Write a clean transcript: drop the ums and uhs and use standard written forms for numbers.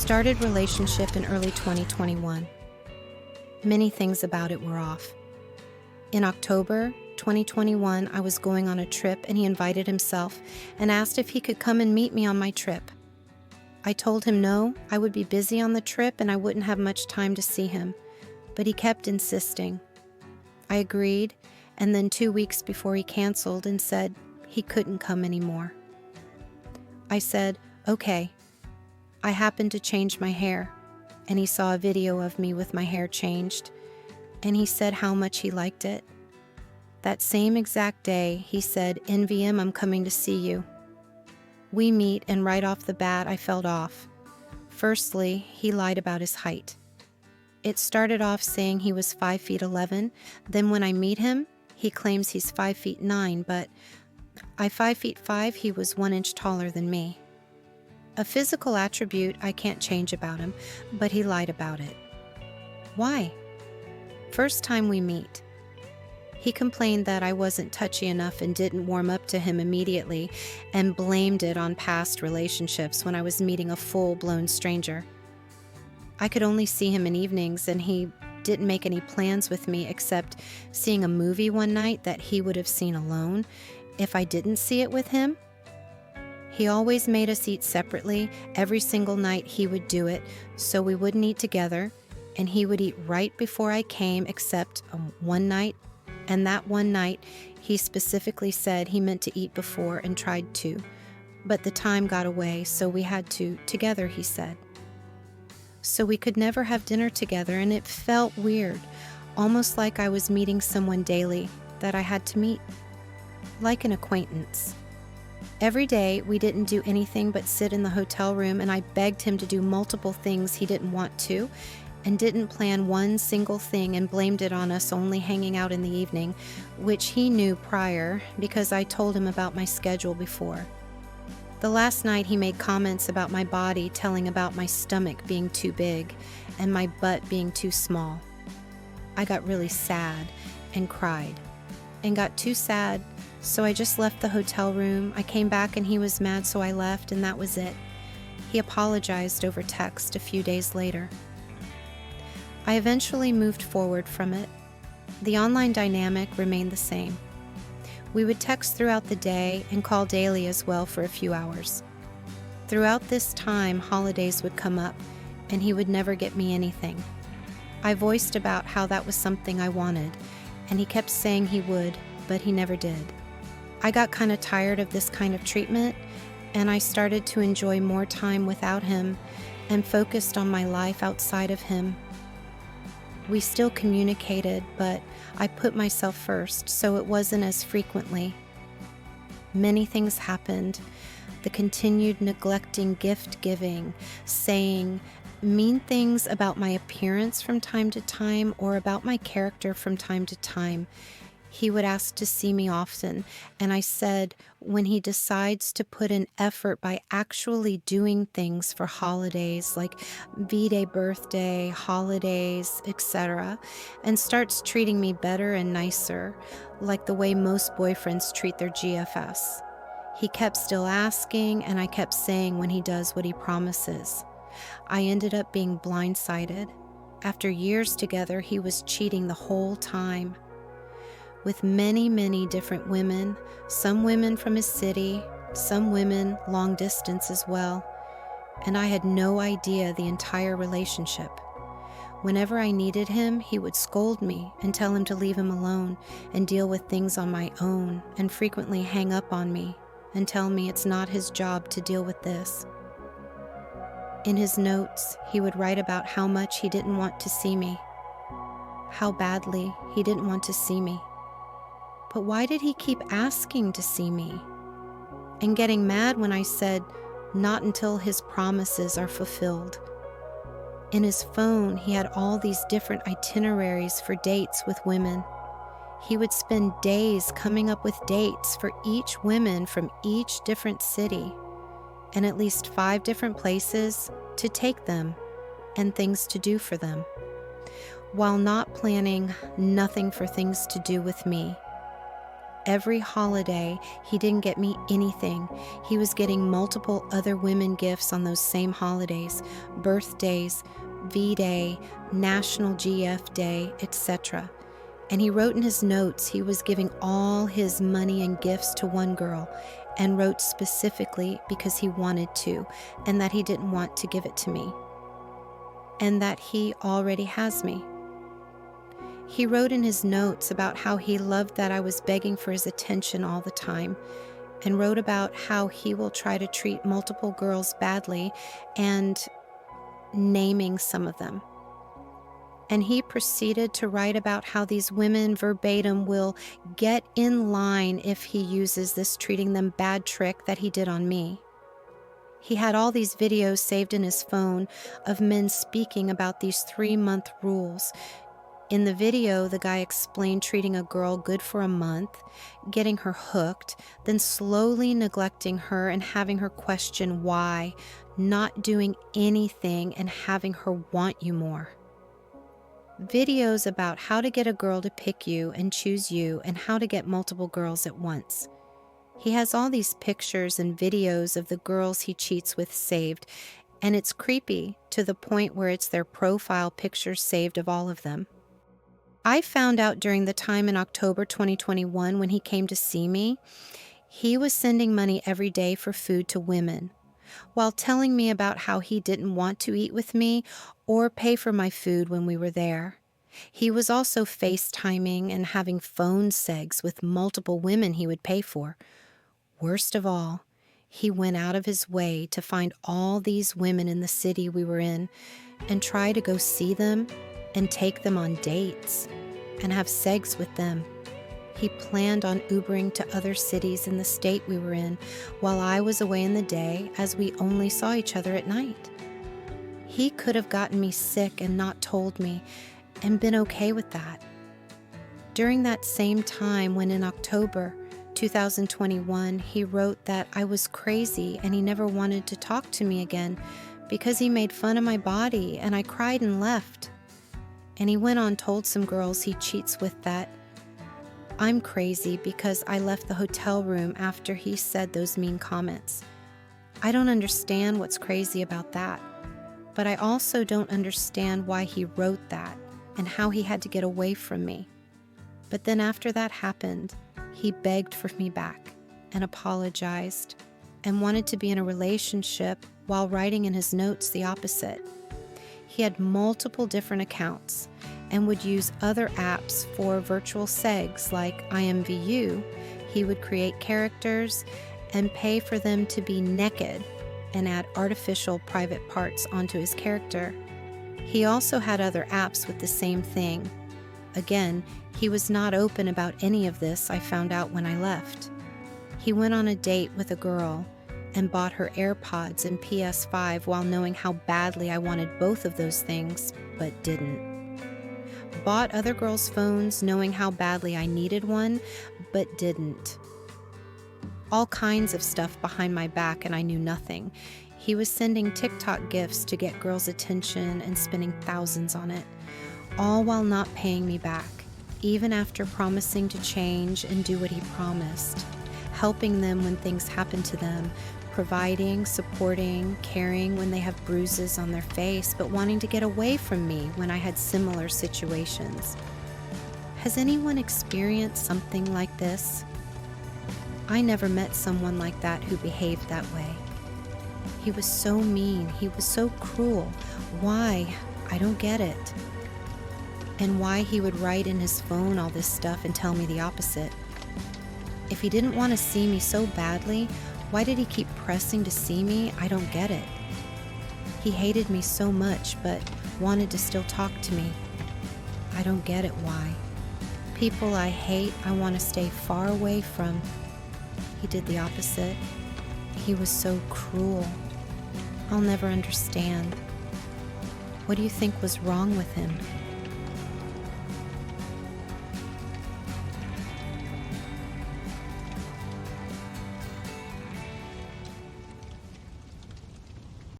started relationship in early 2021. Many things about it were off. In October 2021, I was going on a trip and he invited himself and asked if he could come and meet me on my trip. I told him no, I would be busy on the trip and I wouldn't have much time to see him, but he kept insisting. I agreed, and then 2 weeks before he canceled and said he couldn't come anymore. I said, okay. I happened to change my hair, and he saw a video of me with my hair changed, and he said how much he liked it. That same exact day, he said, NVM, I'm coming to see you. We meet, and right off the bat, I felt off. Firstly, he lied about his height. It started off saying he was 5'11". Then when I meet him, he claims he's 5'9", but I 5'5", he was 1 inch taller than me. A physical attribute I can't change about him, but he lied about it. Why? First time we meet. He complained that I wasn't touchy enough and didn't warm up to him immediately and blamed it on past relationships when I was meeting a full-blown stranger. I could only see him in evenings and he didn't make any plans with me except seeing a movie one night that he would have seen alone if I didn't see it with him. He always made us eat separately. Every single night he would do it so we wouldn't eat together, and he would eat right before I came except one night. And that one night, he specifically said he meant to eat before and tried to, but the time got away, so we had to together, he said. So we could never have dinner together, and it felt weird, almost like I was meeting someone daily that I had to meet, like an acquaintance. Every day, we didn't do anything but sit in the hotel room, and I begged him to do multiple things he didn't want to, and didn't plan one single thing and blamed it on us only hanging out in the evening, which he knew prior because I told him about my schedule before. The last night he made comments about my body, telling about my stomach being too big and my butt being too small. I got really sad and cried and got too sad, so I just left the hotel room. I came back and he was mad, so I left, and that was it. He apologized over text a few days later. I eventually moved forward from it. The online dynamic remained the same. We would text throughout the day and call daily as well for a few hours. Throughout this time, holidays would come up, and he would never get me anything. I voiced about how that was something I wanted, and he kept saying he would, but he never did. I got kind of tired of this kind of treatment, and I started to enjoy more time without him and focused on my life outside of him. We still communicated, but I put myself first, so it wasn't as frequently. Many things happened. The continued neglecting gift giving, saying mean things about my appearance from time to time or about my character from time to time. He would ask to see me often, and I said when he decides to put in effort by actually doing things for holidays like V-Day, birthday, holidays, etc., and starts treating me better and nicer, like the way most boyfriends treat their GFS. He kept still asking, and I kept saying when he does what he promises. I ended up being blindsided. After years together, he was cheating the whole time. With many, many different women, some women from his city, some women long distance as well, and I had no idea the entire relationship. Whenever I needed him, he would scold me and tell him to leave him alone and deal with things on my own, and frequently hang up on me and tell me it's not his job to deal with this. In his notes, he would write about how much he didn't want to see me, how badly he didn't want to see me. But why did he keep asking to see me? And getting mad when I said, not until his promises are fulfilled. In his phone, he had all these different itineraries for dates with women. He would spend days coming up with dates for each woman from each different city, and at least 5 different places to take them and things to do for them, while not planning nothing for things to do with me. every holiday, he didn't get me anything. He was getting multiple other women gifts on those same holidays, birthdays, V-Day, National GF Day, etc. And he wrote in his notes he was giving all his money and gifts to one girl, and wrote specifically because he wanted to, and that he didn't want to give it to me, and that he already has me. He wrote in his notes about how he loved that I was begging for his attention all the time, and wrote about how he will try to treat multiple girls badly, and naming some of them. And he proceeded to write about how these women verbatim will get in line if he uses this treating them bad trick that he did on me. He had all these videos saved in his phone of men speaking about these 3-month rules. In the video, the guy explained treating a girl good for a month, getting her hooked, then slowly neglecting her and having her question why, not doing anything and having her want you more. Videos about how to get a girl to pick you and choose you, and how to get multiple girls at once. He has all these pictures and videos of the girls he cheats with saved, and it's creepy to the point where it's their profile pictures saved of all of them. I found out during the time in October 2021 when he came to see me, he was sending money every day for food to women, while telling me about how he didn't want to eat with me or pay for my food when we were there. He was also FaceTiming and having phone sex with multiple women he would pay for. Worst of all, he went out of his way to find all these women in the city we were in and try to go see them and take them on dates and have sex with them. He planned on Ubering to other cities in the state we were in while I was away in the day, as we only saw each other at night. He could have gotten me sick and not told me, and been okay with that. During that same time, when in October 2021, he wrote that I was crazy and he never wanted to talk to me again because he made fun of my body, and I cried and left. And he went on told some girls he cheats with that I'm crazy because I left the hotel room after he said those mean comments. I don't understand what's crazy about that, but I also don't understand why he wrote that and how he had to get away from me. But then after that happened, he begged for me back and apologized and wanted to be in a relationship while writing in his notes the opposite. He had multiple different accounts and would use other apps for virtual sex like IMVU. He would create characters and pay for them to be naked and add artificial private parts onto his character. He also had other apps with the same thing. Again, he was not open about any of this, I found out when I left. He went on a date with a girl and bought her AirPods and PS5 while knowing how badly I wanted both of those things, but didn't. Bought other girls' phones knowing how badly I needed one, but didn't. All kinds of stuff behind my back, and I knew nothing. He was sending TikTok gifts to get girls' attention and spending thousands on it, all while not paying me back, even after promising to change and do what he promised, helping them when things happen to them, providing, supporting, caring when they have bruises on their face, but wanting to get away from me when I had similar situations. Has anyone experienced something like this? I never met someone like that who behaved that way. He was so mean. He was so cruel. Why? I don't get it. And why he would write in his phone all this stuff and tell me the opposite. If he didn't want to see me so badly, why did he keep pressing to see me? I don't get it. He hated me so much, but wanted to still talk to me. I don't get it why. People I hate, I want to stay far away from. He did the opposite. He was so cruel. I'll never understand. What do you think was wrong with him?